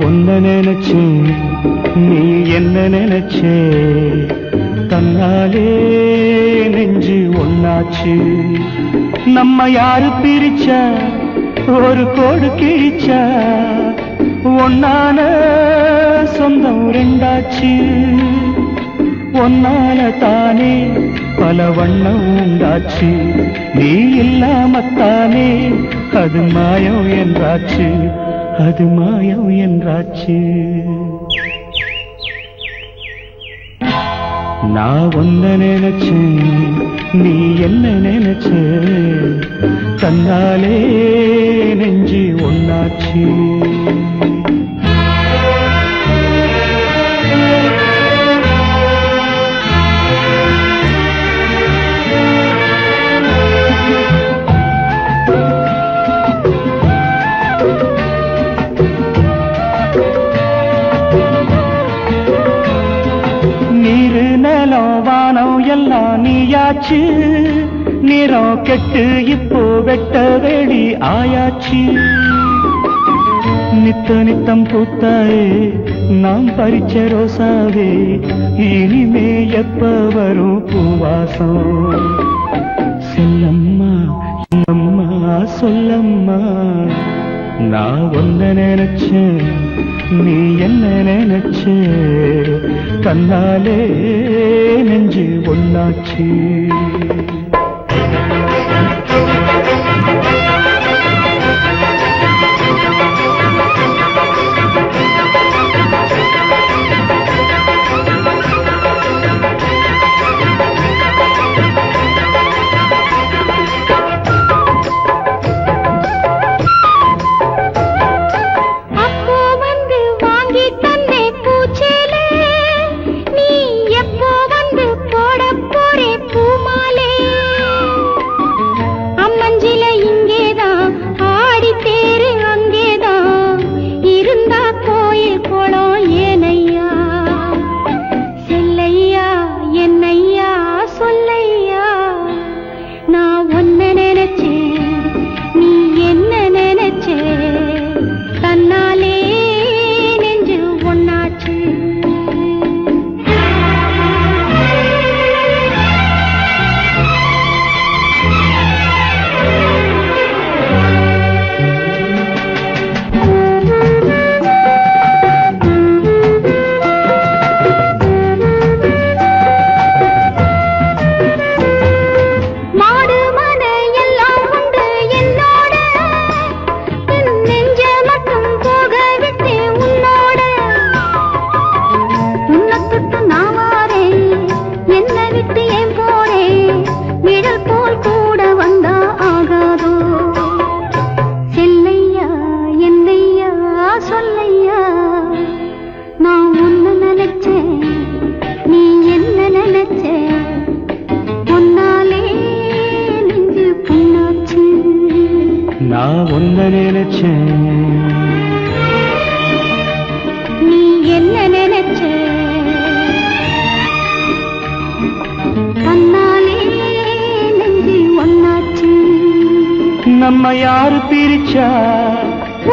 ஒன்ன நினைச்சு நீ என்ன நினைச்சே தன்னாலே நெஞ்சு ஒன்னாச்சு நம்ம யாரு பிரிச்சா ஒரு கோடு கிழிச்சா ஒன்னான சொந்தம் ரெண்டாச்சு ஒன்னால தானே பல வண்ணம் உண்டாச்சு நீ இல்லாமத்தானே அது மாயம் என்றாச்சு அது மாயம் என்றாச்சு நான் ஒன்ன நினைச்சேன் நீ என்ன நினைச்ச தன்னாலே நெஞ்சு ஒன்னாச்சு எல்லாம் நீயாச்சு நிறம் கெட்டு இப்போ வெட்ட வெளி ஆயாச்சு நித்த நித்தம் பூத்தாயே நாம் பறிச்ச ரோசாவே இனிமே எப்ப வரும் பூவாசம் செல்லம்மா அம்மா சொல்லம்மா நான் ஒன்ன நினைச்சேன் நீ என்ன நினைச்ச தன்னாலே நெஞ்சு ஒன்னாச்சு நான் ஒன்ன நினைச்சேன் நீ என்ன நினைச்ச தன்னாலே நெஞ்சு ஒன்னாச்சு நம்ம யாரு பிரிச்சா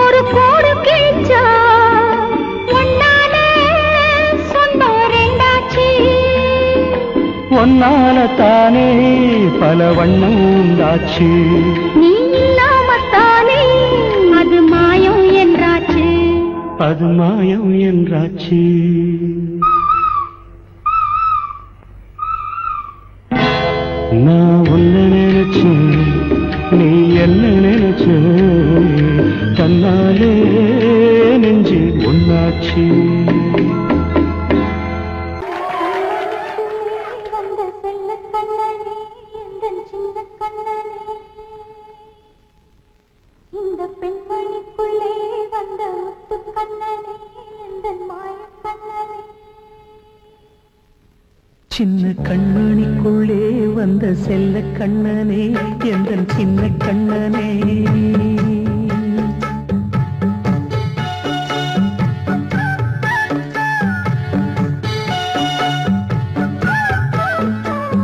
ஒரு கோடு கிழிச்சா ஒன்னாலே சொந்தம் ரெண்டாச்சு ஒன்னால தானே பல வண்ணம் உண்டாச்சு நீ இல்லாமத்தானே அது மாயம் என்றாச்சு அது மாயம் என்றாச்சு நான் ஒன்ன நினைச்சேன் நீ என்ன நினைச்ச தன்னாலே நெஞ்சு ஒன்னாச்சு சின்ன கண்மணிக்குள்ளே வந்த செல்ல கண்ணனே எந்தன் சின்ன கண்ணனே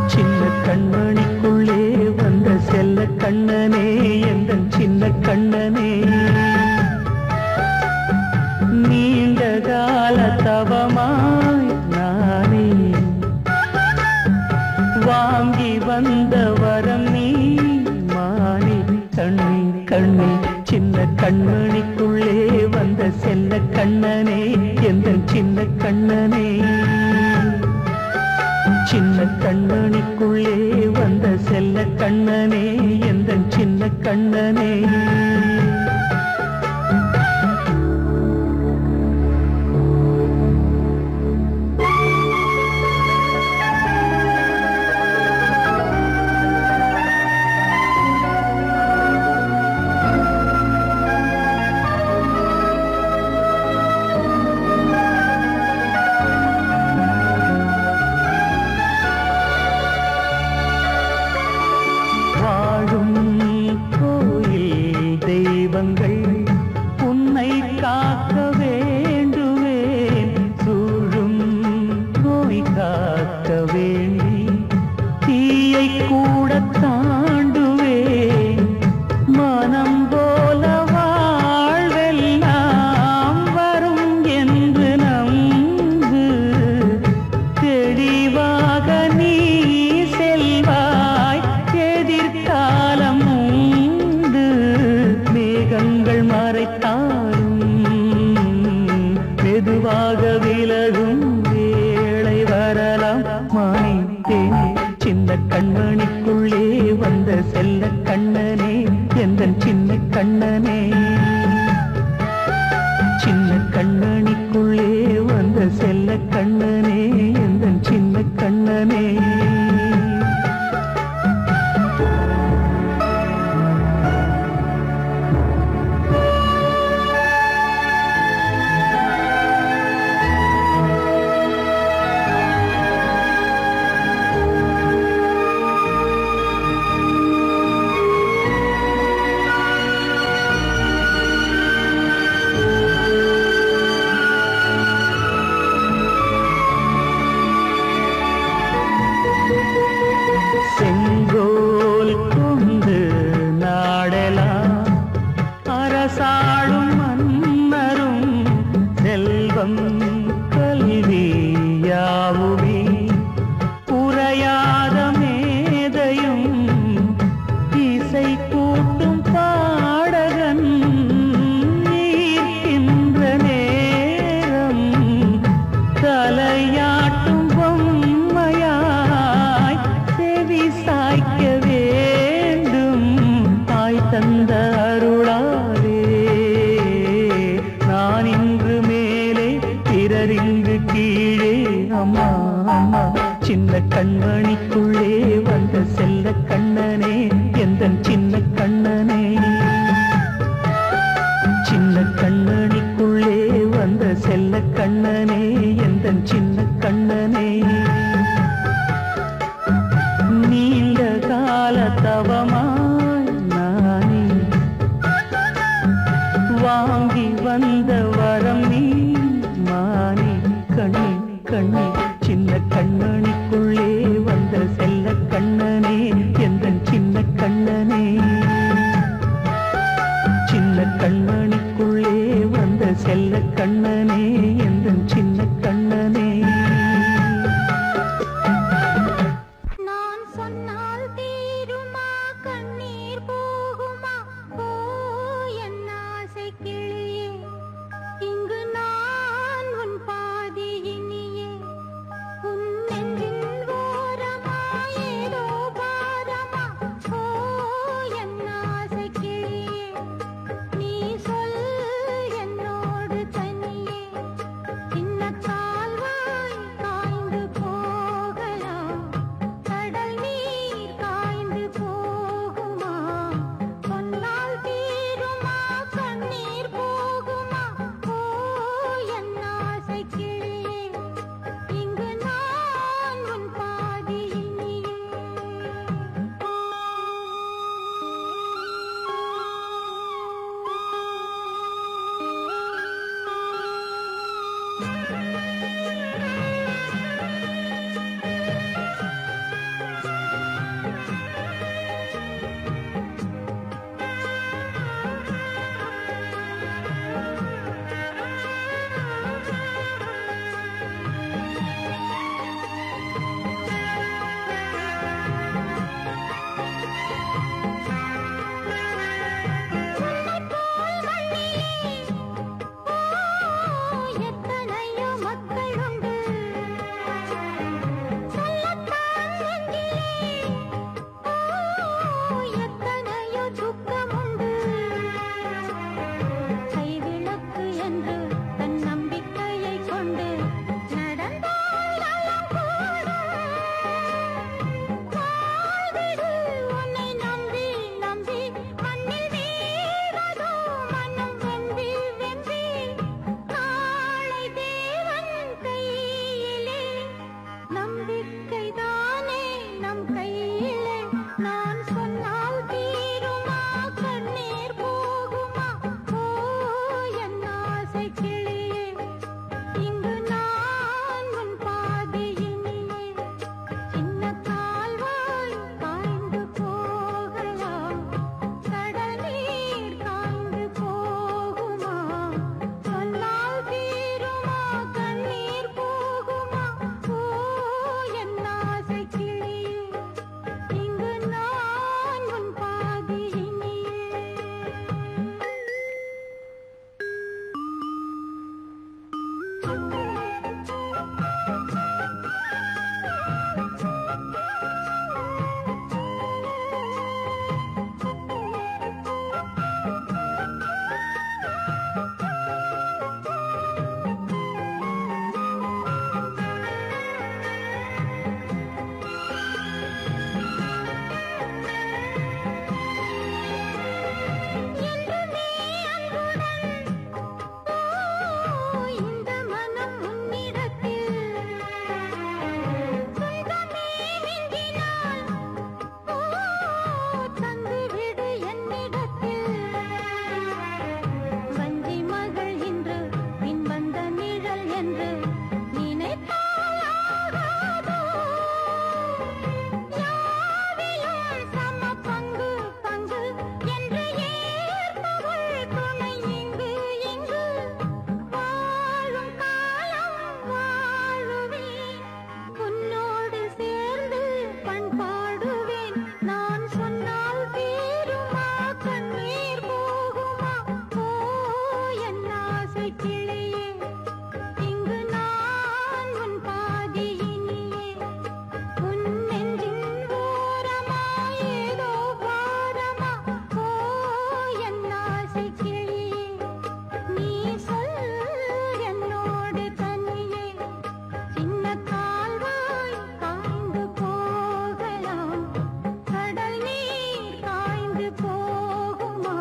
சின்ன கண்மணிக்குள்ளே வந்த செல்ல கண்ணனே எந்தன் சின்ன கண்ணனே நீ தவமாய் நானே வாங்கி வந்த வரம் நீ மானே கண்ணே கண்ணே சின்ன கண்மணிக்குள்ளே வந்த செல்ல கண்ணனே எந்தன் சின்ன கண்ணனே சின்ன கண்மணிக்குள்ளே வந்த செல்ல கண்ணனே எந்தன் சின்ன கண்ணனே உன்னை காக்க வேண்டுவேன் சூழும் நோய் காக்க வேண்டி தீயை கூட தாண்டுவேன் மனம் போல வாழ்வெல்லாம் வரும் என்று நம்பு தெளிவாக நீ செல்வாய் எதிர்காலம் மேகங்கள் மறைத்தாலும் மெதுவாக விலகும் வேளை வரலாம் மானே தேனே சின்ன கண்மணிக்குள்ளே வந்த செல்ல கண்ணனே எந்தன் சின்ன கண்ணனே சின்ன கண்மணிக்குள்ளே வந்த செல்ல கண்ணனே எந்தன் சின்ன கண்ணனே செங்கோல் கொண்டு நாடலாம் அரசாளும் மன்னரும் செல்வம் கல்வி யாவுமே உரையாத மேதையும் இசை கூட்டும் பாடகன் ஈர்க்கின்ற நேரம் தலையாட்டும் பொம்மையாய் செவி சாய்க்க வேண்டும் தாய் தந்த அருளாலே நான் இன்று மேலே பிறரிங்கு கீழே அம்மா அம்மா சின்ன கண்மணிக்குள்ளே வந்த செல்ல கண்ணனே எந்தன் சின்ன கண்ணனே சின்ன கண்ணனிக்குள்ளே வந்த செல்ல கண்ணனே எந்தன் சின்ன கண்ணனே நீண்ட கால தவமாய் நானே வாங்கி வந்த வரம் நீ மானே கண்ணே கண்ணே சின்ன கண்ணனிக்குள்ளே வந்த செல்ல கண்ணனே எந்தன் சின்ன கண்ணனே சின்ன கண்மணிக்குள்ளே வந்த செல்ல கண்ணனே எந்தன் சின்ன கண்ணனே நான் சொன்னால் தீருமா கண்ணீர் போகுமா ஓ என் ஆசை கிளியே இங்கு நான் உன் பாதி இனியே உன் நெஞ்சின் ஓரமா ஏதோ பாரமா ஓ என் ஆசை கிளியே நீ சொல் என்னோடு தனியே நினைத்தாயாகாதோ யாவிலும் சம பங்கு பங்கு என்று ஏற்பவள் துணை இங்கு இங்கு வாழும் காலம் வாழுவேன் உன்னோடு சேர்ந்து பண்பாடுவேன் நான் சொன்னால் தீருமா கண்ணீர் போகுமா ஓ என் ஆசை கிளியே இங்கு நான் உன் பாதி இனியே உன் நெஞ்சின் ஓரமா ஏதோ பாரமா ஓ என் ஆசை கிளியே நீ சொல் என்னோடு தனியே சின்ன கால்வாய் காய்ந்து போகலாம் கடல் நீர் காய்ந்து போகுமா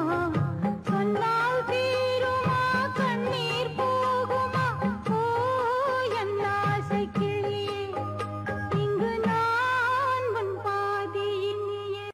சொன்னால் தீருமா கண்ணீர் போகுமா ஓ என் ஆசை கிளியே இங்கு நான் உன் பாதி இனியே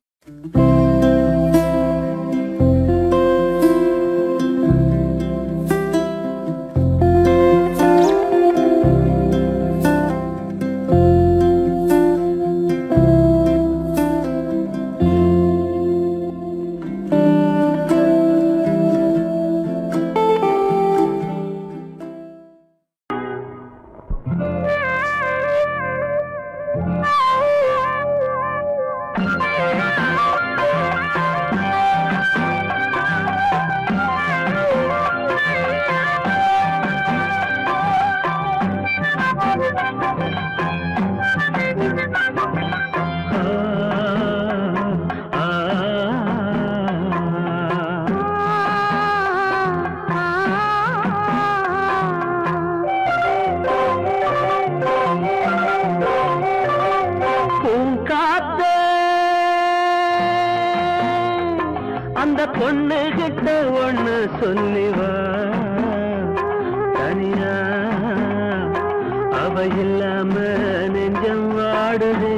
பூங்காத்தே அந்த பொண்ணு கிட்ட ஒண்ணு சொல்லிவா தனியா அவ இல்லாம நெஞ்சம் வாடுதே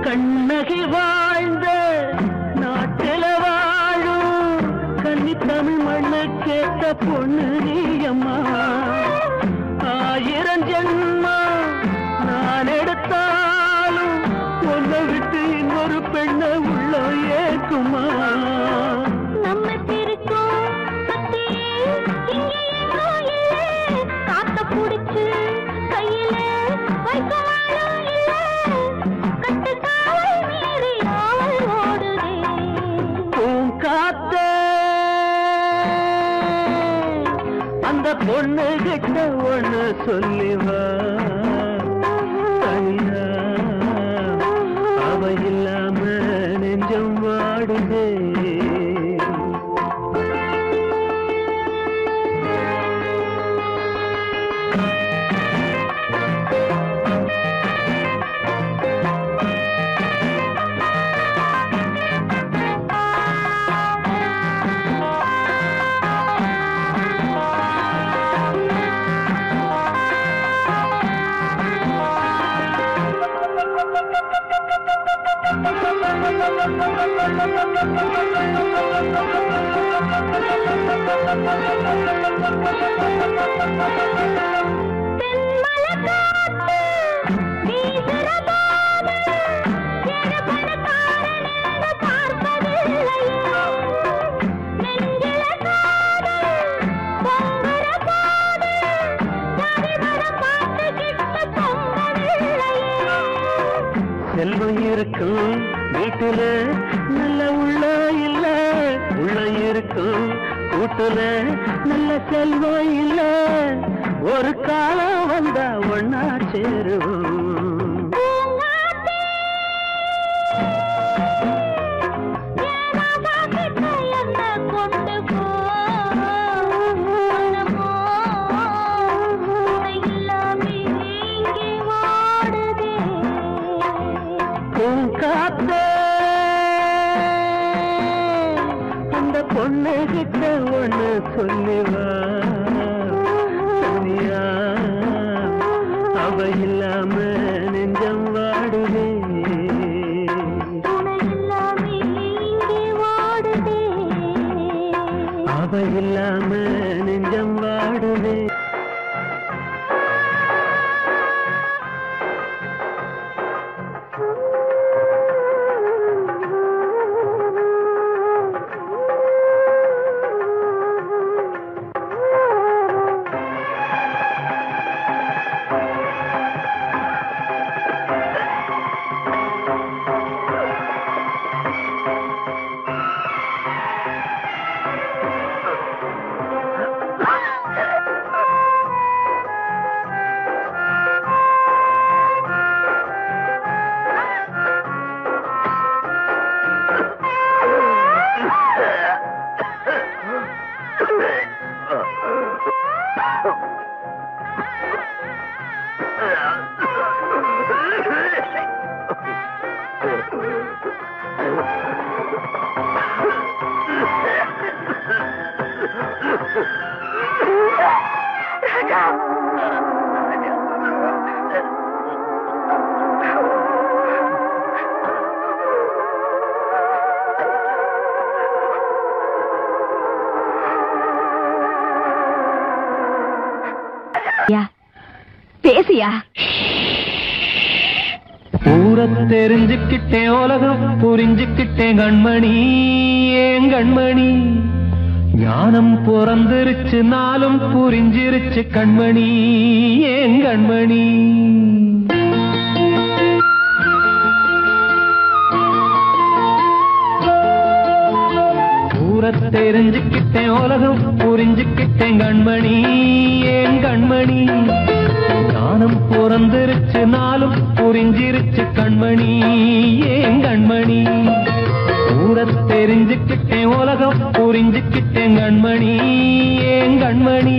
கண்ணகி வாழ்ந்த நாட்டில வாழும் கன்னி தமிழ் மண்ணு கேட்ட பொண்ணு நீயம்மா 1000 ஜென்மா நான் எடுத்தாலும் உன்னை விட்டு இன்னொரு பெண்ணை உள்ள ஏக்குமா நம்ம திருக்கும் காத்த புடிச்சு கையில வைக்கவாளும் இல்ல கட்டு காவல் மீறி ஆவல் ஓடுதே பூங்காத்தே அந்த பொண்ணு கிட்ட ஒண்ணு சொல்லிவா தனியா அவ இல்லாம நெஞ்சம் வாடுதே செல்வம் இருக்கும் வீட்டுல நல்ல உள்ள இல்ல, உள்ள இருக்கும் கூட்டுல நல்ல செல்வம் இல்ல, ஒரு காலம் வந்தா ஒன்னா சேருவோம். அந்த பொண்ணு கிட்ட ஒண்ணு சொல்லிவா சனியா, அவ இல்லாம நெஞ்சம் வாடுதே, அவ இல்லாம நெஞ்சம் வாடுதே. பேசியா? ஊரை தெரிஞ்சுக்கிட்டேன், உலகம் புரிஞ்சுக்கிட்டேன் கண்மணி, ஏன் கண்மணி. ஞானம் பிறந்திருச்சு, நாளும் புரிஞ்சிருச்சு கண்மணி, ஏன் கண்மணி. ஊரை தெரிஞ்சுக்கிட்டேன், உலகம் புரிஞ்சுக்கிட்டேன் கண்மணி, ஏன் கண்மணி. ஞானம் பிறந்திருச்சு, நாளும் புரிஞ்சிருச்சு கண்மணி, ஏன் கண்மணி. ஊரை தெரிஞ்சுக்கிட்டேன், உலகம் புரிஞ்சுக்கிட்டேன் கண்மணி, ஏன் கண்மணி.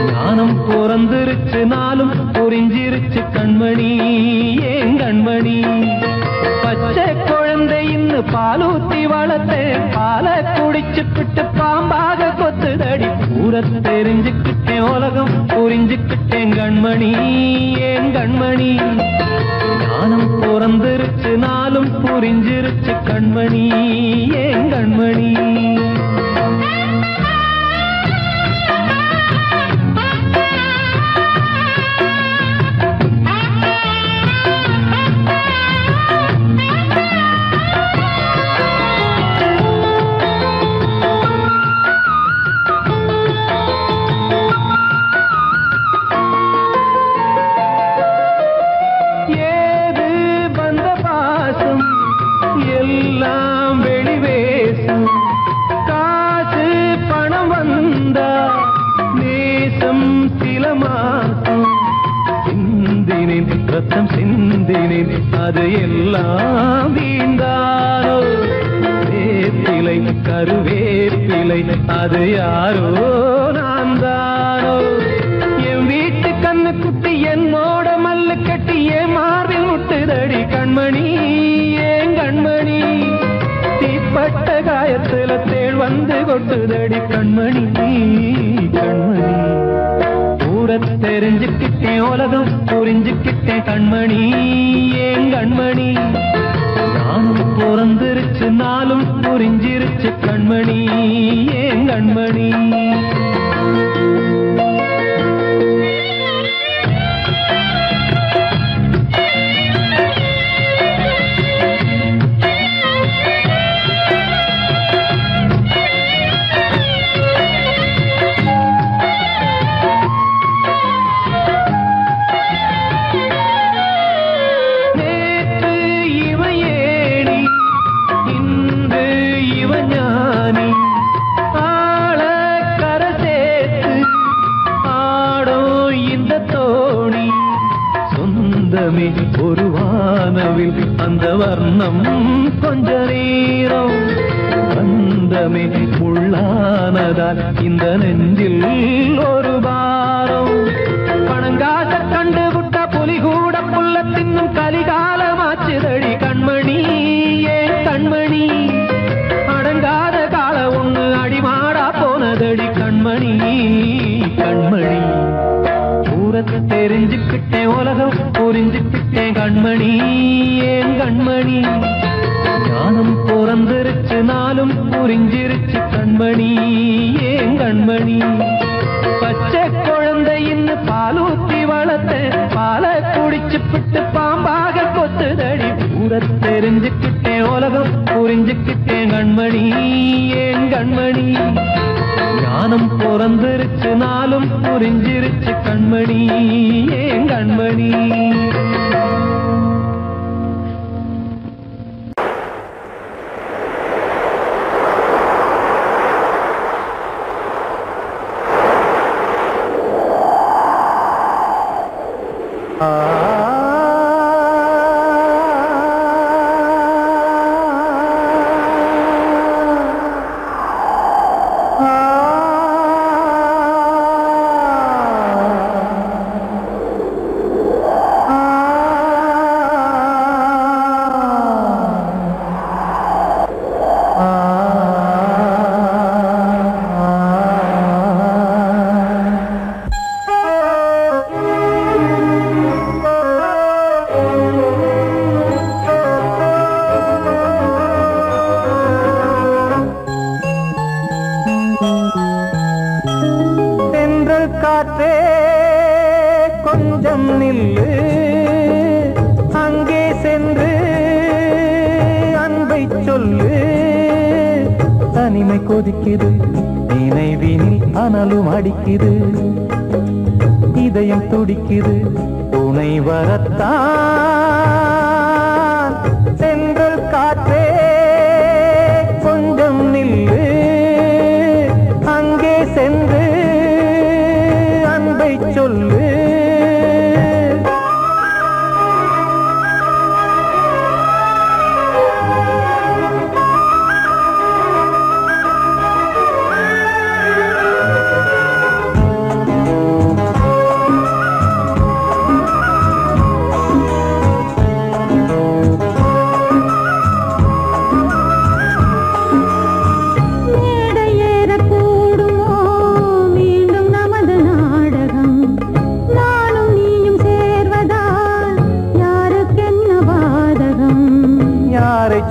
ஞானம் பிறந்திருச்சு, நாளும் புரிஞ்சிருச்சு கண்மணி, ஏன் கண்மணி. பச்சை குழந்தைன்னு பாலூத்தி வளர்த்தேன், பாலை குடிச்சுக்கிட்டு பாம்பாக கொத்துதடி. ஊரை தெரிஞ்சுக்கிட்டேன், உலகம் புரிஞ்சுக்கிட்டேன் கண்மணி, ஏன் கண்மணி. ஞானம் பிறந்திருச்சு, நாளும் புரிஞ்சிருச்சு கண்மணி, ஏன் கண்மணி. எல்லாம் வெளிவேசம், காசு பணம் வந்தா நேசம் சில மாசம். சிந்தினேன் ரத்தம் சிந்தினேன், அது எல்லாம் வீண்டாரோ. வேப்பிலை கருவேப்பிலை, அது யாரோ நான் தானோ. என் வீட்டு கண்ணு குட்டி என்னோட மல்லு கட்டி என் மார்பில் முட்டுதடி கண்மணி, ஏன் கண்மணி. தீப்பட்ட காயத்துல தேள் வந்து கொட்டுதடி கண்மணி, கண்மணி. ஊரை தெரிஞ்சுக்கிட்டேன், உலகம் புரிஞ்சுக்கிட்டேன் கண்மணி, ஏன் கண்மணி. ஞானம் பிறந்திருச்சு, நாளும் புரிஞ்சிருச்சு கண்மணி, ஏன் கண்மணி. நேற்று அந்த வர்ணம் கொஞ்ச நேரம் பந்தமே உள்ளானதால் இந்த நெஞ்சில் ஒரு பாரம் பணங்காச கண்டு விட்ட புலி கூட புல்ல தின்னும் கலிகாலமாச்சுதடி கண்மணி ஏன் கண்மணி அடங்காத கால ஒண்ணு அடிமாடா போனதடி கண்மணி கண்மணி ஊரத்தை தெரிஞ்சுக்கிட்டேன் உலகம் புரிஞ்சுக்கிட்டேன் கண்மணி ஏன் கண்மணி ஞானம் பிறந்திருச்சு நாளும் புரிஞ்சிருச்சு கண்மணி ஏன் கண்மணி பச்சை குழந்தையின் பாலூத்தி வளர்த்த பாலை குடிச்சு பிட்டு பாம்பாக கொத்துதடி ஊரத்தை தெரிஞ்சுக்கிட்டேன் உலகம் புரிஞ்சுக்கிட்டேன் கண்மணி ஏன் கண்மணி ஞானம் பிறந்திருச்சு நாளும் புரிஞ்சிருச்சு கண்மணி ஏன் கண்மணி கொதிக்குது நினைவினில் அனலும் அடிக்குது இதயம் துடிக்குது துணை வரத்தான் சென்றல் காற்றே கொஞ்சம் நில்லு அங்கே சென்று அன்பை சொல்லு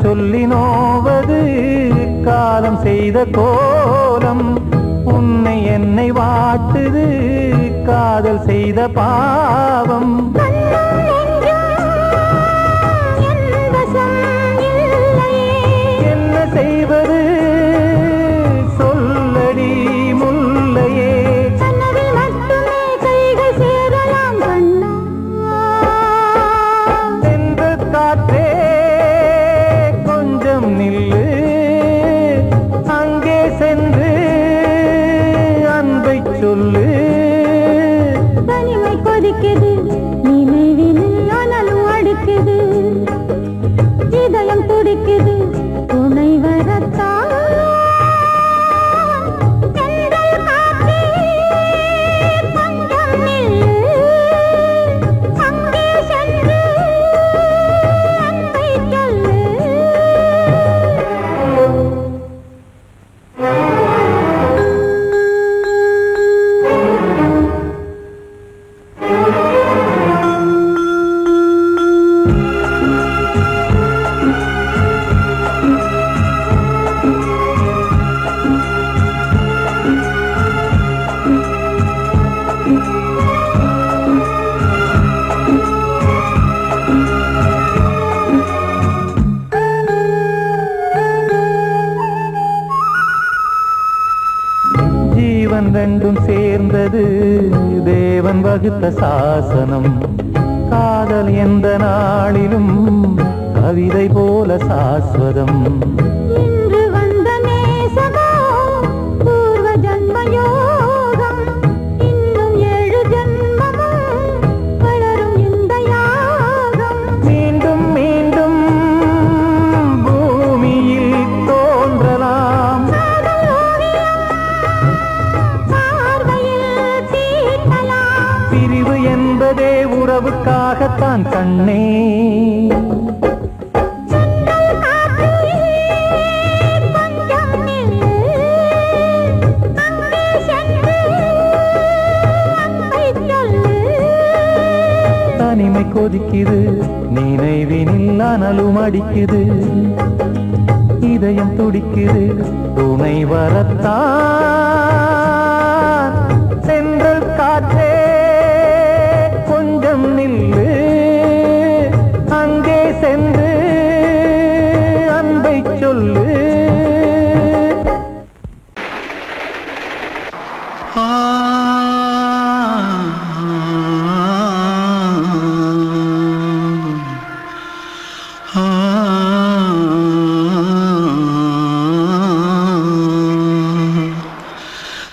சொல்லி நோவது காலம் செய்த கோலம் உன்னை என்னை வாட்டுது காதல் செய்த பாவம் என்ன செய்வது சொல்லடி முல்லையே சென்று காற்றே நில்லு அங்கே சென்று அன்பை சொல்லு தனிமை கொதிக்குது நினைவினில் அனலும் அடிக்குது இதயம் துடிக்குது துணை வரத்தான் ரெண்டும் சேர்ந்தது தேவன் வகுத்த சாசனம் காதல் எந்த நாளிலும் கவிதை போல சாஸ்வதம் இன்று வந்த நேசமோ பூர்வ ஜன்ம யோகம் இன்னும் 7 ஜன்மமும் வளரும் இந்த யாகம் மீண்டும் மீண்டும் காணத்தான் கண்ணே. தனிமை கொதிக்குது, நினைவினில் அனலும் அடிக்குது, இதயம் துடிக்குது, துணை வரத்தான். சென்றல் காற்றே கொஞ்சம் நில்லு, அங்கே சென்று அன்பை சொல்லு.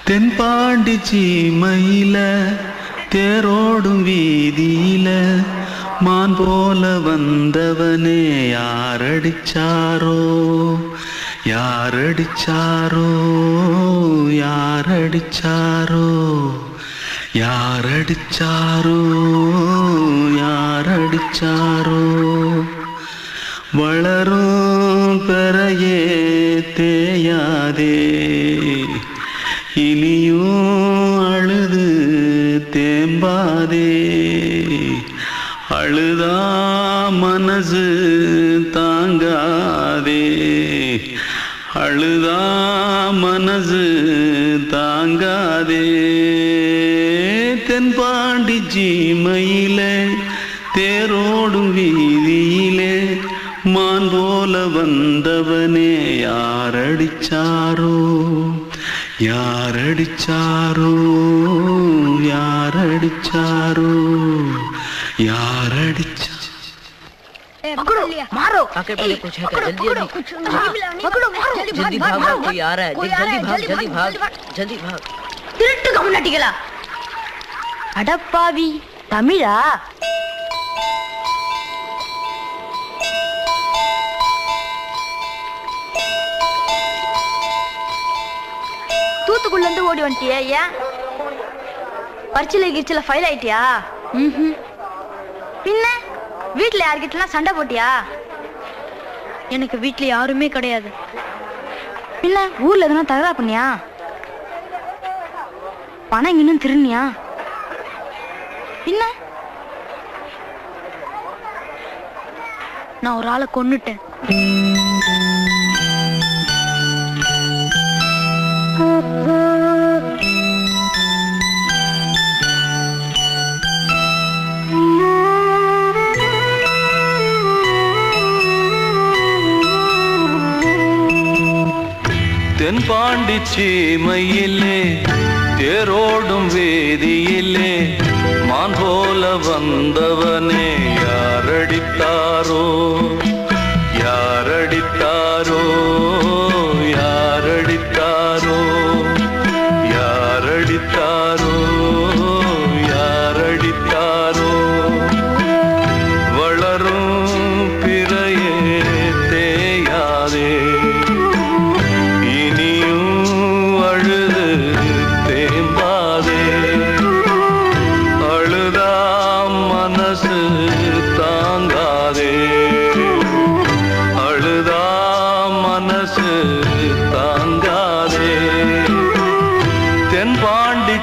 தென்பாண்டி சீமையில தேரோடும் வீதியில மான் போல வந்தவனே யாரடிச்சாரோ யாரடிச்சாரோ யாரடிச்சாரோ யாரடிச்சாரோ யாரடிச்சாரோ. வளரும் பெறையே தேயாதே, இனியும் அழுது தேம்பாதே, அழுதா மனசு தாங்காதே, அழுதா மனசு தாங்காதே. தென்பாண்டி சீமையிலே தேரோடும் வீதியிலே மான் போல வந்தவனே யாரடிச்சாரோ யாரடிச்சாரோ யாரடிச்சாரோ யாரடிச்சா. मारो आके पहले कुछ है क्या? जल्दी पकड़ो मारो जल्दी भाग भाग कोई आ रहा है जल्दी भाग जल्दी भाग. திருட்டு கம்முனட்டிகளா அடப்பாவி தமிழா? தூத்துக்குள்ள இருந்து ஓடி வந்துட்டியா? ஏன் பரிச்சையில கிரிச்சல ஃபைல் ஆயிட்டியா? பின்ன வீட்டுல யார்கிட்டலாம் சண்டை போட்டியா? எனக்கு வீட்டுல யாருமே கிடையாது. பின்ன ஊர்ல எதனா தகராறு பண்ணியா? பணம் இன்னும் திருநியா? பின்ன நான் ஒரு ஆளை கொன்னுட்டேன். தென்பாண்டி சீமையிலே தேரோடும் வேதியிலே மான் போல வந்தவனே யாரடித்தாரோ யாரடித்தாரோ யாரடித்தாரோ யாரடித்தாரோ யாரடித்தாரோ. வளரும் பிறையே தேயாதே,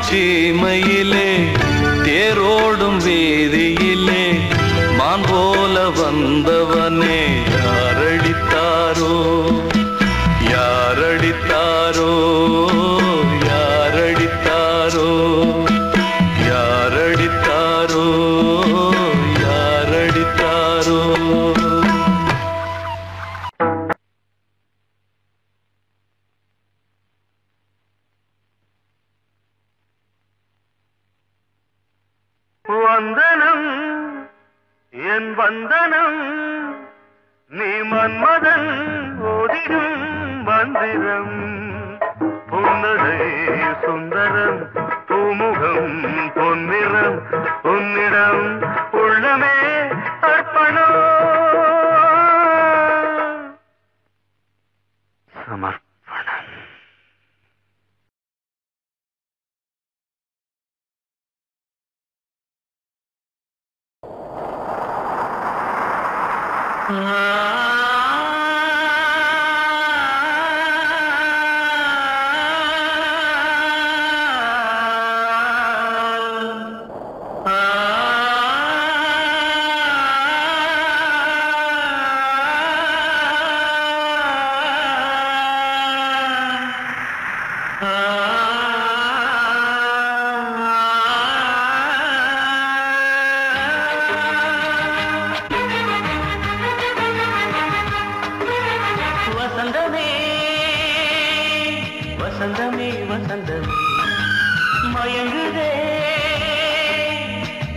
சீமையிலே தேரோடும் வேதியிலே மான் போல வந்தவனே யாரடித்தாரோ யாரடித்தாரோ யாரடித்தாரோ யாரடித்தாரோ யாரடித்தாரோ. வந்தனம் என் வந்தனம், நீ மன்மதன் ஓதிடும் மந்திரம். புன்னகை சுந்தரம், பூமுகம் பொன்னிறம், உன்னிடம் உள்ளமே அர்ப்பணம் சமர்ப்பணம். வசந்தமே வசந்தமே வசந்தமே மயங்குதே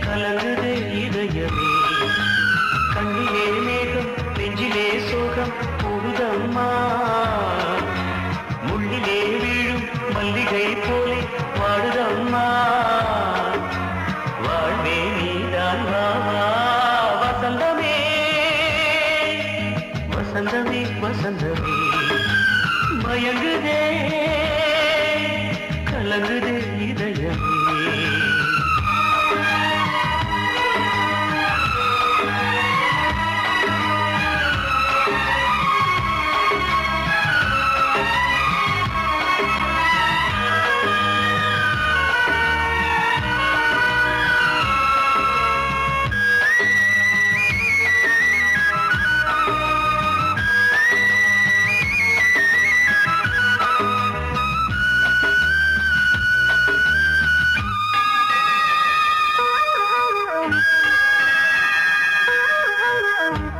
கலங்குதே இதயமே கண்ணிலே மேகம் நெஞ்சிலே சோகம் போடுதம்மா முள்ளிலே வீழும் மல்லிகை போலே வாடுதம்மா வாழ்வே நீதான் வாவா வசந்தமே வசந்தமே வசந்தமே மயங்குதே கலங்குதே இதயமே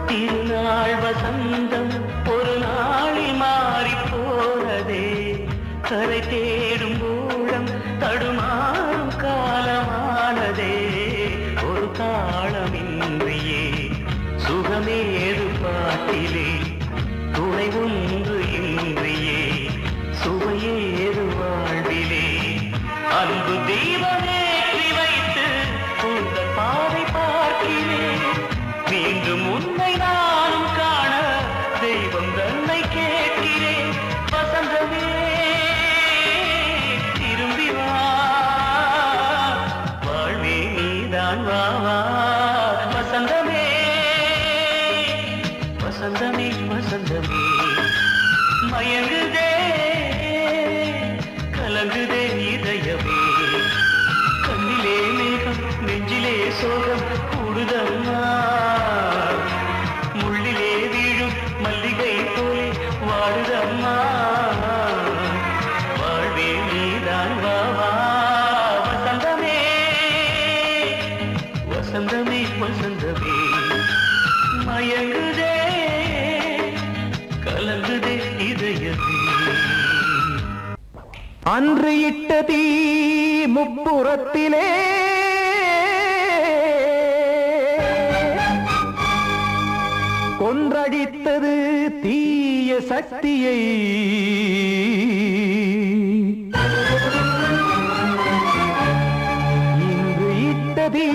திருநாள் வசந்தம் ஒரு நாளில் மாறி போனதே கரை தேடும் ஊழம் தடுமாறும் காலமானதே ஒரு தாளமின்றியே சுகமேது பாட்டிலே துணை ஒன்று இன்றியே சுவையேது வாழ்விலே அன்பு தீபமேற்றி வைத்து உங்கள் பாதை பார்க்கிறேன் மீண்டும் உன்னை நானும் காண தெய்வம் தன்னை கேட்கிறேன் வசந்தமே திரும்பி வா வாழ்வே நீதான் வா வசந்தமே வசந்தமே வசந்தமே மயங்குதே கலங்குதே இதயமே கண்ணிலே மேகம் நெஞ்சிலே சோகம் கூடுதம்மா முள்ளிலே வீழும் மல்லிகை போலே வாடுதம்மா வாழ்வே நீதான் வாவா வசந்தமே வசந்தமே வசந்தமே மயங்குதே கலங்குதே இதயமே அன்று இட்ட தீ முப்புறத்திலே கொன்றடித்தது தீய சக்தியை இன்று இட்ட தீ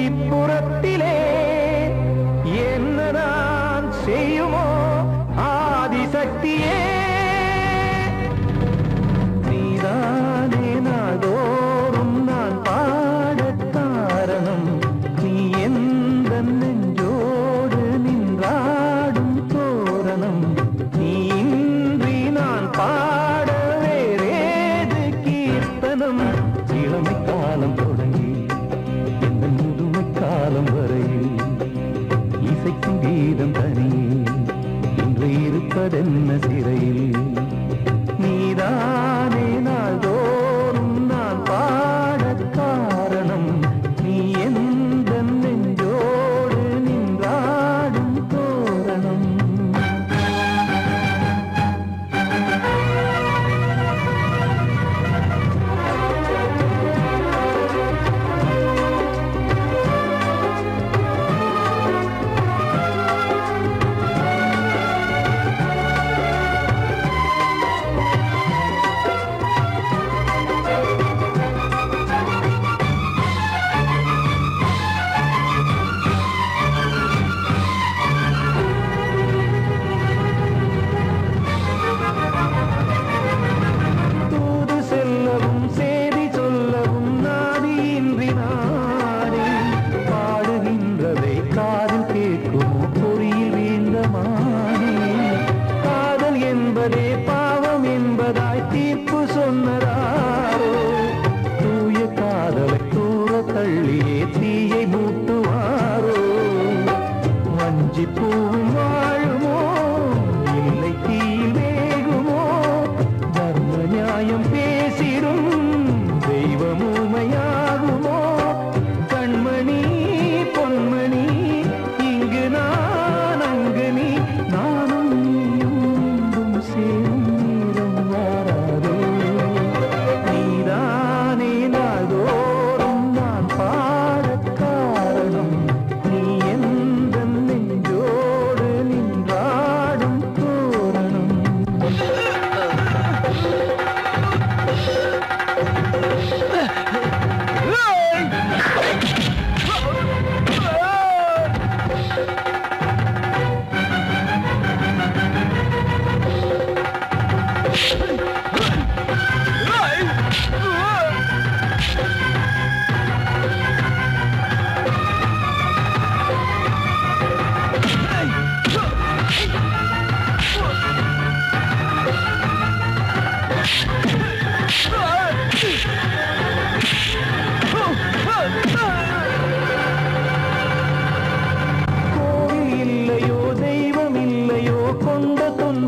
இப்புறத்திலே என்ன நான் செய்யுமோ ஆதிசக்தியே நீதானே நாள்தோறும் நான் பாடக் காரணம் நீ எந்த நெஞ்சோடு நின்றாடும் தோரணம் நீ இன்றி நான் பாட வேறேது கீர்த்தனம் இளமை காலம் தொடங்கி எந்த முதுமை காலம் வரையில் இசைக்கும் கீதம் தனியே இன்று இருப்பதென்ன சிறையில் நீதானே நாள்தோறும் நான் பாடக் காரணம் நீ எந்த நெஞ்சோடு நின்றாடும் தோரணம் நானும் நீயும்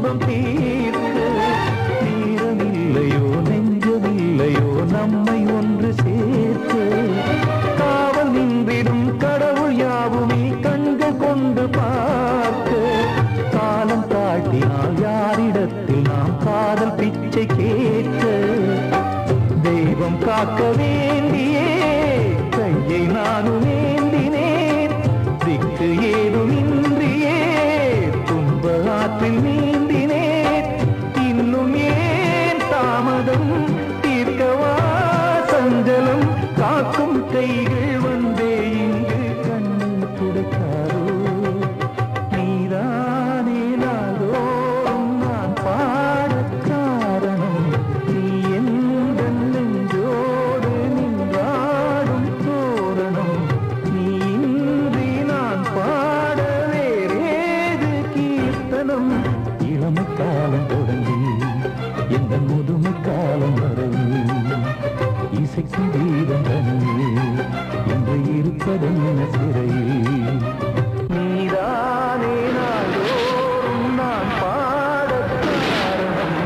துன்பம் தீர்க்க தீரமில்லையோ நெஞ்சமில்லையோ நம்மை ஒன்று சேர்க்க காவல் நின்றிடும் கடவுள் யாவுமே கண்கள் கொண்டு பார்க்க காலம் தாட்டினால் யாரிடத்தில் நாம் காதல் பிச்சை கேட்க தெய்வம் காக்க வேண்டியே கையை நானும் ஏந்தினேன் திக்கு ஏதுமின்றியே துன்ப ஆற்றில் நீந்தினேன் இன்னும் ஏன் தாமதம் தீர்க்கவா சஞ்சலம் காக்கும் கைகள் வந்தே இங்கு கண்ணில் துடைத்தாரோ நீதானே நாள்தோறும் நான் பாடக் காரணம் நீ எந்த நெஞ்சோடு நின்றாடும் தோரணம் நீ இன்றி நான் பாட வேறேது கீர்த்தனம் இளமை காலம் தொடங்கி எந்த முதுமை காலம் வரையில் இசை சங்கீதம் தனியே இன்று இருப்பதென்ன சிறையில் நீதானே நாள்தோறும் நான் பாடக் காரணம்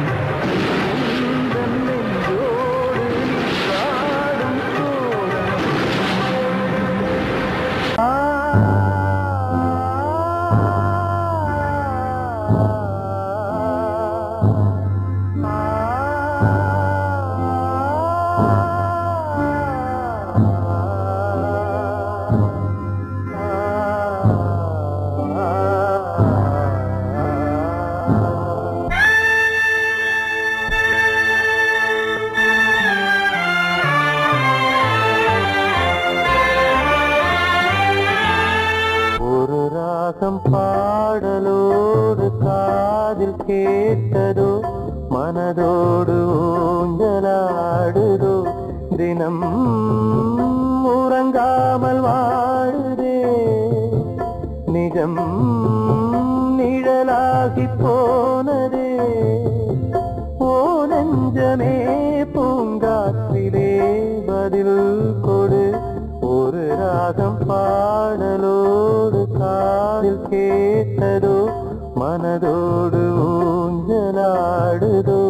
உந்தன் நெஞ்சோடு நின்றாடும் தோரணம் ஒரு ராகம் பாடலோடு காதில் கேட்டதோ மனதோடு ஊஞ்சலாடுதோ தினம் உறங்காமல் வாழுதே நிஜம் நிழலாகி போனதே ஓ நெஞ்சமே பூங்காற்றிலே பதில் கொடு ஒரு ராகம் பாடலோடு காதில் கேட்டதோ மனதோடு ஊஞ்சலாடுதோ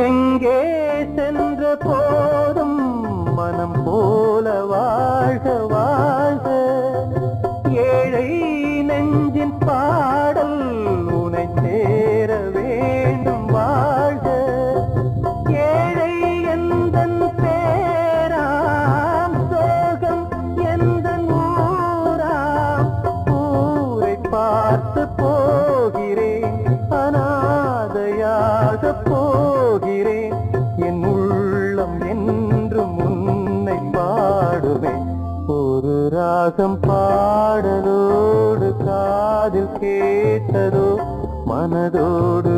எங்கே சென்ற போதும் மனம் போல வாழ்க வாழ்க ஏழை நெஞ்சின் பாடல் உனை சேர வேண்டும் வாழ்க ஏழை எந்தன் பேராம் சோகம் எந்தன் ஊராம் ஊரை பார்த்து போகிறேன் அனாதையாக போகிறேன் என் உள்ளம் என்றும் உன்னை பாடுவேன் ஒரு ராகம் பாடலோடு காதில் கேட்டதோ மனதோடு